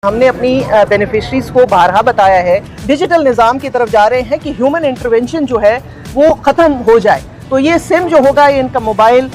हमने अपनी बेनिफिशरीज को बारहा बताया है, डिजिटल निज़ाम की तरफ जा रहे हैं कि ह्यूमन इंटरवेंशन जो है वो ख़त्म हो जाए। तो ये सिम जो होगा, ये इनका मोबाइल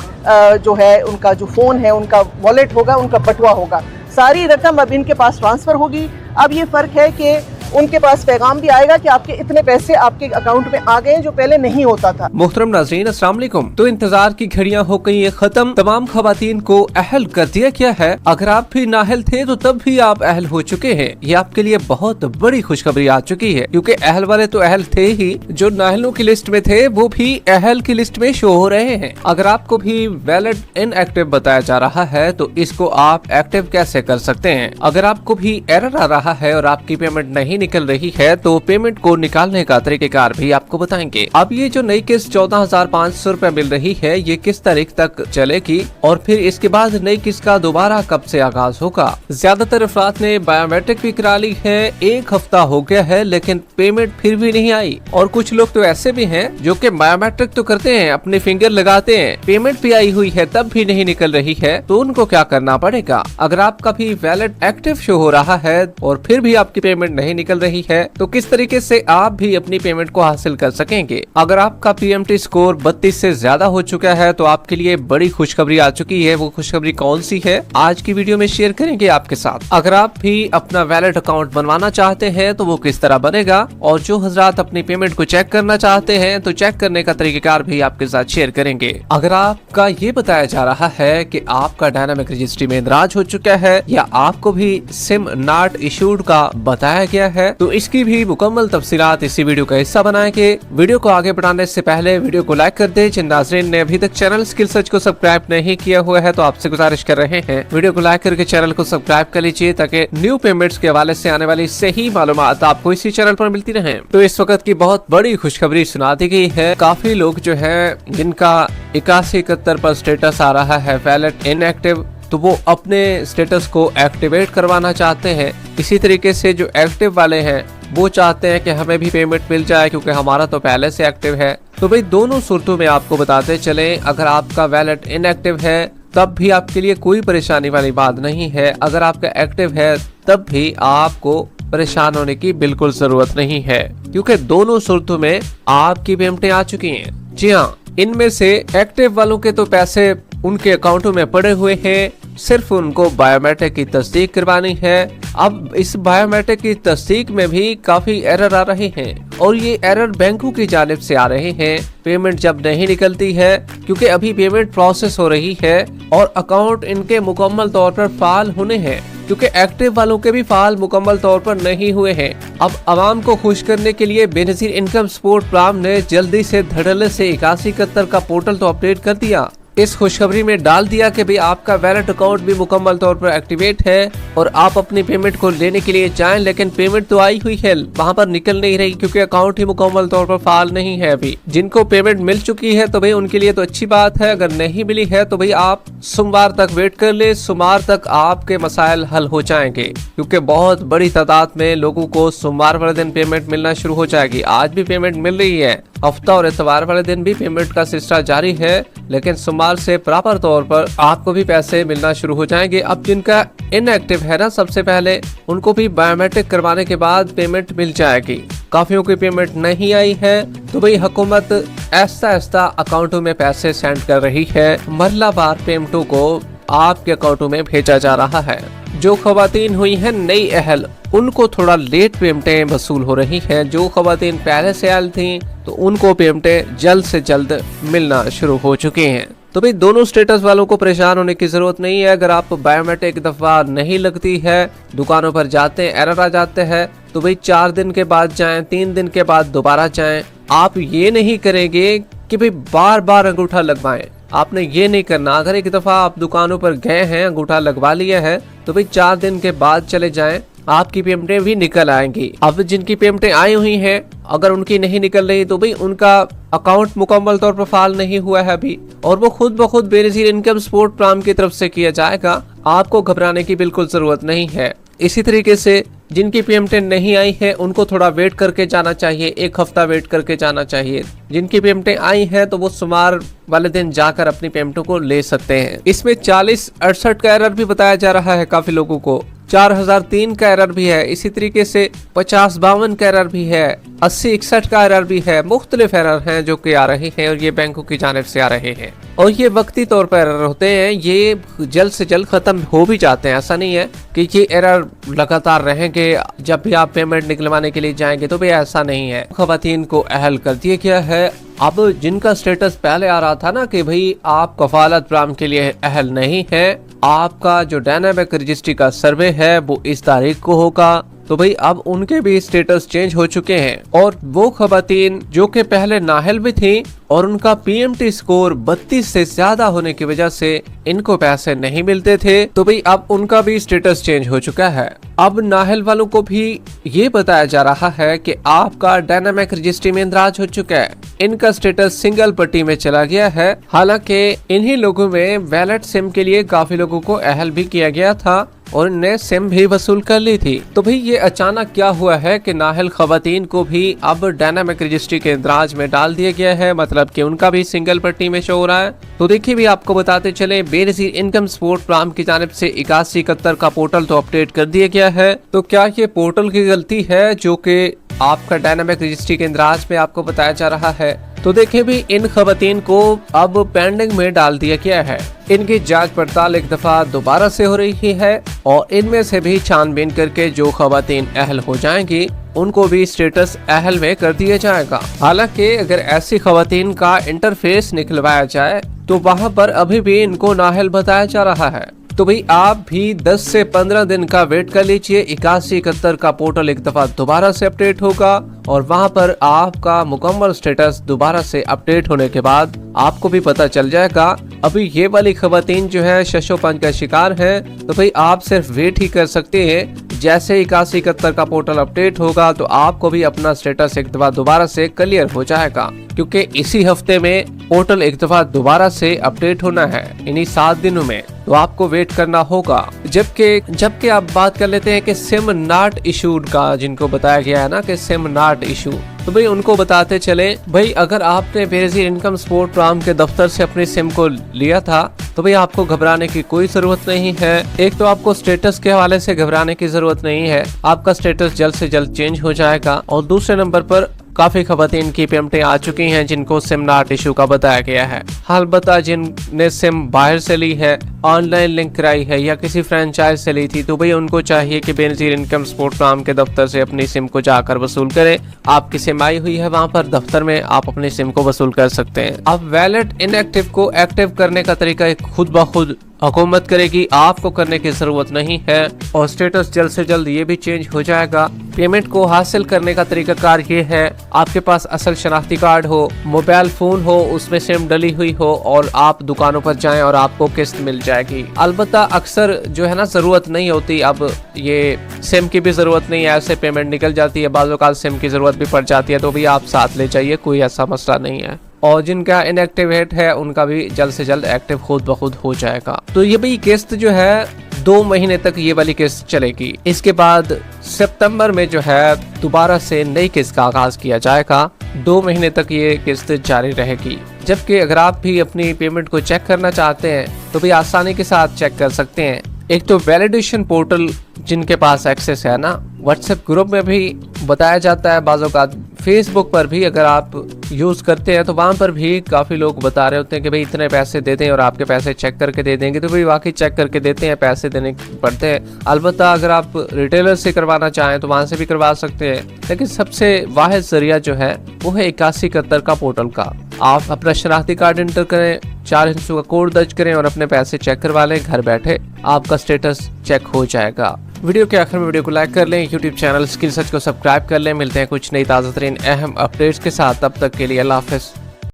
जो है, उनका जो फ़ोन है, उनका वॉलेट होगा, उनका बटुआ होगा, सारी रकम अब इनके पास ट्रांसफ़र होगी। अब ये फ़र्क है कि उनके पास पैगाम भी आएगा कि आपके इतने पैसे आपके अकाउंट में आ गए, जो पहले नहीं होता था। मोहतरम नाज़रीन, अस्सलाम वालेकुम। तो इंतजार की घड़ियां हो गई है खत्म, तमाम खवातीन को अहल कर दिया गया है। अगर आप भी नाअहल थे तो तब भी आप अहल हो चुके हैं। ये आपके लिए बहुत बड़ी खुशखबरी आ चुकी है, क्योंकि अहल वाले तो अहल थे ही, जो नाअहलों की लिस्ट में थे वो भी अहल की लिस्ट में शो हो रहे हैं। अगर आपको भी वैलिड इनएक्टिव बताया जा रहा है तो इसको आप एक्टिव कैसे कर सकते हैं। अगर आपको भी एरर आ रहा है और आपकी पेमेंट नहीं निकल रही है तो पेमेंट को निकालने का तरीकेकार भी आपको बताएंगे। अब ये जो नई किस्त 14,500 रुपए मिल रही है, ये किस तारीख तक चलेगी और फिर इसके बाद नई किस्त का दोबारा कब से आगाज होगा। ज्यादातर अफराद ने बायोमेट्रिक भी करा ली है, 1 हफ्ता हो गया है लेकिन पेमेंट फिर भी नहीं आई। और कुछ लोग तो ऐसे भी हैं जो कि बायोमेट्रिक तो करते हैं, अपने फिंगर लगाते हैं, पेमेंट भी आई हुई है तब भी नहीं निकल रही है। तो उनको क्या करना पड़ेगा। अगर आपका भी वैलिड एक्टिव शो हो रहा है और फिर भी आपकी पेमेंट नहीं निकल रही है तो किस तरीके से आप भी अपनी पेमेंट को हासिल कर सकेंगे। अगर आपका पीएमटी स्कोर 32 से ज्यादा हो चुका है तो आपके लिए बड़ी खुशखबरी आ चुकी है। वो खुशखबरी कौन सी है, आज की वीडियो में शेयर करेंगे आपके साथ। अगर आप भी अपना वैलिड अकाउंट बनवाना चाहते हैं तो वो किस तरह बनेगा, और जो हजरात अपनी पेमेंट को चेक करना चाहते हैं तो चेक करने का तरीकेकार भी आपके साथ शेयर करेंगे। अगर आपका ये बताया जा रहा है कि आपका डायनामिक रजिस्ट्री में इंदराज हो चुका है या आपको भी सिम नॉट इशूड का बताया गया है तो इसकी भी मुकम्मल तफसीलात इसी वीडियो का हिस्सा बनाएंगे। वीडियो को आगे बढ़ाने से पहले वीडियो को लाइक कर दे। जिन नाज़रीन ने अभी तक चैनल स्किल सर्च को सब्सक्राइब नहीं किया हुआ है तो आपसे गुजारिश कर रहे हैं वीडियो को लाइक करके चैनल को सब्सक्राइब कर लीजिए, ताकि न्यू पेमेंट्स के हवाले से आने वाली सही मालूमात आपको इसी चैनल पर मिलती रहे। तो इस वक्त की बहुत बड़ी खुशखबरी सुना दी गई है। काफी लोग जो है जिनका 81-71 पर स्टेटस आ रहा है वैलिड इनएक्टिव, तो वो अपने स्टेटस को एक्टिवेट करवाना चाहते हैं। इसी तरीके से जो एक्टिव वाले हैं वो चाहते हैं कि हमें भी पेमेंट मिल जाए, क्योंकि हमारा तो पहले से एक्टिव है। तो भाई दोनों सूरतों में आपको बताते चलें, अगर आपका वैलिड इनएक्टिव है तब भी आपके लिए कोई परेशानी वाली बात नहीं है। अगर आपका एक्टिव है तब भी आपको परेशान होने की बिल्कुल जरूरत नहीं है, क्योंकि दोनों सूरतों में आपकी पेमेंटें आ चुकी हैं। जी हाँ, इनमें से एक्टिव वालों के तो पैसे उनके अकाउंटों में पड़े हुए हैं, सिर्फ उनको बायोमेट्रिक की तस्दीक करवानी है। अब इस बायोमेट्रिक की तस्दीक में भी काफी एरर आ रहे हैं और ये एरर बैंकों की जानिब से आ रहे हैं। पेमेंट जब नहीं निकलती है, क्योंकि अभी पेमेंट प्रोसेस हो रही है और अकाउंट इनके मुकम्मल तौर पर फाल होने हैं, क्योंकि एक्टिव वालों के भी फाल मुकम्मल तौर पर नहीं हुए हैं। अब आवाम को खुश करने के लिए बेनजीर इनकम सपोर्ट प्रोग्राम ने जल्दी से धड़ल्ले से 81-71 का पोर्टल तो अपडेट कर दिया। इस खुशखबरी में डाल दिया कि भाई आपका वैलिड अकाउंट भी मुकम्मल तौर पर एक्टिवेट है और आप अपनी पेमेंट को लेने के लिए चाहें, लेकिन पेमेंट तो आई हुई है, वहां पर निकल नहीं रही, क्योंकि अकाउंट ही मुकम्मल तौर पर फाल नहीं है। अभी जिनको पेमेंट मिल चुकी है तो भाई उनके लिए तो अच्छी बात है, अगर नहीं मिली है तो भाई आप सोमवार तक वेट कर ले, सोमवार तक आपके मसाइल हल हो जाएंगे, क्योंकि बहुत बड़ी तादाद में लोगों को सोमवार वाले दिन पेमेंट मिलना शुरू हो जाएगी। आज भी पेमेंट मिल रही है, हफ्ता और इतवार वाले दिन भी पेमेंट का सिलसिला जारी है, लेकिन सोमवार से प्रॉपर तौर पर आपको भी पैसे मिलना शुरू हो जाएंगे। अब जिनका इनएक्टिव है ना, सबसे पहले उनको भी बायोमेट्रिक करवाने के बाद पेमेंट मिल जाएगी। काफियों की पेमेंट नहीं आई है तो भाई हुकूमत ऐसा ऐसा अकाउंटों में पैसे सेंड कर रही है, मरलावार पेमेंटों को आपके अकाउंटों में भेजा जा रहा है। जो खवातीन हुई हैं नई अहल, उनको थोड़ा लेट पेमेंटें वसूल हो रही हैं। जो खवातीन पहले से अहल थी तो उनको पेमेंटें जल्द से जल्द मिलना शुरू हो चुकी हैं। तो भाई दोनों स्टेटस वालों को परेशान होने की जरूरत नहीं है। अगर आप बायोमेट्रिक एक दफा नहीं लगती है, दुकानों पर जाते हैं, एरर आ जाते हैं, तो भाई 4 दिन के बाद जाएं, 3 दिन के बाद दोबारा जाएं। आप ये नहीं करेंगे कि भाई बार बार अंगूठा लगवाएं, आपने ये नहीं करना। अगर एक दफा आप दुकानों पर गए हैं, अंगूठा लगवा लिया है, तो भाई 4 दिन के बाद चले जाएं, आपकी पेमेंटें भी निकल आएंगी। अब जिनकी पेमेंटें आई हुई हैं, अगर उनकी नहीं निकल रही तो भाई उनका अकाउंट मुकम्मल तौर पर फाल नहीं हुआ है अभी, और वो खुद ब खुद बेनजीर इनकम सपोर्ट प्रोग्राम की तरफ से किया जाएगा। आपको घबराने की बिल्कुल जरूरत नहीं है। इसी तरीके से जिनकी पेमेंटें नहीं आई है उनको थोड़ा वेट करके जाना चाहिए, 1 हफ्ता वेट करके जाना चाहिए। जिनकी पेमेंटें आई हैं तो वो सोमवार वाले दिन जाकर अपनी पेमेंटों को ले सकते हैं। इसमें 40-68 का एरर भी बताया जा रहा है काफी लोगों को। 4003 का एरर भी है, इसी तरीके से 5052 का एरर भी है, 8061 का एरर भी है। मुख्तलिफ एरर हैं जो कि आ रहे हैं और ये बैंकों की जानिब से आ रहे हैं और ये वक्ती तौर पर एरर होते हैं, ये जल्द से जल्द खत्म हो भी जाते हैं। ऐसा नहीं है कि ये एरर लगातार रहेंगे जब भी आप पेमेंट निकलवाने के लिए जाएंगे, तो भी ऐसा नहीं है। खवातीन को अहल कर दिया गया है। अब जिनका स्टेटस पहले आ रहा था ना कि भाई आप कफालत प्रोग्राम के लिए अहल नहीं है, आपका जो डायनामिक रजिस्ट्री का सर्वे है वो इस तारीख को होगा, तो भाई अब उनके भी स्टेटस चेंज हो चुके हैं। और वो खवातीन जो कि पहले नाहल भी थी और उनका पीएमटी स्कोर 32 से ज्यादा होने की वजह से इनको पैसे नहीं मिलते थे, तो भाई अब उनका भी स्टेटस चेंज हो चुका है। अब नाहल वालों को भी ये बताया जा रहा है कि आपका डायनामिक रजिस्ट्री में इंदराज हो चुका है, इनका स्टेटस सिंगल पट्टी में चला गया है। हालांकि इन्हीं लोगों में वैलिड सिम के लिए काफी लोगों को अहल भी किया गया था और इनने सिम भी वसूल कर ली थी। तो भाई ये अचानक क्या हुआ है कि नाहल खवातीन को भी अब डायनामिक रजिस्ट्री के इंदराज में डाल दिया गया है, मतलब कि उनका भी सिंगल पट्टी में शो हो रहा है। तो देखिए भी आपको बताते चले, बेनजीर इनकम सपोर्ट प्रोग्राम की जानिब से 8171 का पोर्टल तो अपडेट कर दिया गया है। तो क्या ये पोर्टल की गलती है जो कि आपका डायनामिक रजिस्ट्री के इंदराज में आपको बताया जा रहा है? तो देखिए भी इन खवातीन को अब पेंडिंग में डाल दिया गया है। इनकी जांच पड़ताल एक दफा दोबारा से हो रही है और इनमें से भी छानबीन करके जो खवातीन अहल हो जाएंगी उनको भी स्टेटस अहल में कर दिया जाएगा। हालांकि अगर ऐसी खवातीन का इंटरफेस निकलवाया जाए तो वहां पर अभी भी इनको नाअहल बताया जा रहा है। तो भाई आप भी 10 से 15 दिन का वेट कर लीजिए। 8171 का पोर्टल एक दफा दोबारा से अपडेट होगा और वहां पर आपका मुकम्मल स्टेटस दोबारा से अपडेट होने के बाद आपको भी पता चल जाएगा। अभी ये वाली खवातीन जो है शशोपंज का शिकार है, तो भाई आप सिर्फ वेट ही कर सकते हैं। जैसे 8171 का पोर्टल अपडेट होगा तो आपको भी अपना स्टेटस एक दफा दोबारा से क्लियर हो जाएगा, क्योंकि इसी हफ्ते में पोर्टल एक दफा दोबारा से अपडेट होना है, इन्हीं 7 दिनों में। तो आपको वेट करना होगा। जबकि आप बात कर लेते हैं कि सिम नॉट इशूड का, जिनको बताया गया है ना कि सिम नॉट इशू, तो भाई उनको बताते चले, भाई अगर आपने बेनजीर इनकम सपोर्ट प्रोग्राम के दफ्तर से अपनी सिम को लिया था तो भाई आपको घबराने की कोई जरूरत नहीं है। एक तो आपको स्टेटस के हवाले से घबराने की जरूरत नहीं है, आपका स्टेटस जल्द से जल्द चेंज हो जाएगा। और दूसरे नंबर पर काफी खवातीन की पेमेंटें आ चुकी हैं जिनको सिम नॉट इशू का बताया गया है। अलबत्ता जिनने सिम बाहर से ली है, ऑनलाइन लिंक कराई है या किसी फ्रेंचाइज से ली थी, तो भाई उनको चाहिए कि बेनजीर इनकम सपोर्ट प्रोग्राम के दफ्तर से अपनी सिम को जाकर वसूल करें। आपकी सिम आई हुई है, वहाँ पर दफ्तर में आप अपनी सिम को वसूल कर सकते हैं। अब वैलिड इनएक्टिव को एक्टिव करने का तरीका खुद ब खुद हुकूमत करेगी, आपको करने की जरूरत नहीं है। और स्टेटस जल्द से जल्द ये भी चेंज हो जाएगा। पेमेंट को हासिल करने का तरीकाकार ये है, आपके पास असल शनाख्ती कार्ड हो, मोबाइल फोन हो, उसमें सिम डली हुई हो और आप दुकानों पर जाएं और आपको किस्त मिल जाएगी। अलबत्ता अक्सर जो है ना जरूरत नहीं होती, अब ये सिम की भी जरूरत नहीं है, ऐसे पेमेंट निकल जाती है। बाज़ औक़ात सिम की जरूरत भी पड़ जाती है, तो भी आप साथ ले जाइए, कोई ऐसा मसला नहीं है। और जिनका इनएक्टिवेट है उनका भी जल्द से जल्द एक्टिव खुद ब खुद हो जाएगा। तो ये भाई किस्त जो है 2 महीने तक ये वाली किस्त चलेगी। इसके बाद सितंबर में जो है दोबारा से नई किस्त का आगाज किया जाएगा। 2 महीने तक ये किस्त जारी रहेगी। जबकि अगर आप भी अपनी पेमेंट को चेक करना चाहते हैं तो भी आसानी के साथ चेक कर सकते हैं। एक तो वैलिडेशन पोर्टल जिनके पास एक्सेस है ना, व्हाट्सएप ग्रुप में भी बताया जाता है, बाज़ औक़ात फेसबुक पर भी अगर आप यूज़ करते हैं तो वहाँ पर भी काफ़ी लोग बता रहे होते हैं कि भाई इतने पैसे दे दें और आपके पैसे चेक करके दे देंगे। तो भाई वाकई चेक करके देते हैं, पैसे देने पड़ते हैं। अलबत्ता अगर आप रिटेलर से करवाना चाहें तो वहाँ से भी करवा सकते हैं, लेकिन सबसे वाहिद जरिया जो है वो है 8171 का पोर्टल का। आप अपना शनाख्ती कार्ड इंटर करें, 4 हिस्सों का कोड दर्ज करें और अपने पैसे चेक करवा लें। घर बैठे आपका स्टेटस चेक हो जाएगा। वीडियो के आखिर में वीडियो को लाइक कर लें, यूट्यूब चैनल स्किल सर्च को सब्सक्राइब कर लें। मिलते हैं कुछ नई ताज़ा तरीन अहम अपडेट्स के साथ, तब तक के लिए अल्लाह हाफ़िज़।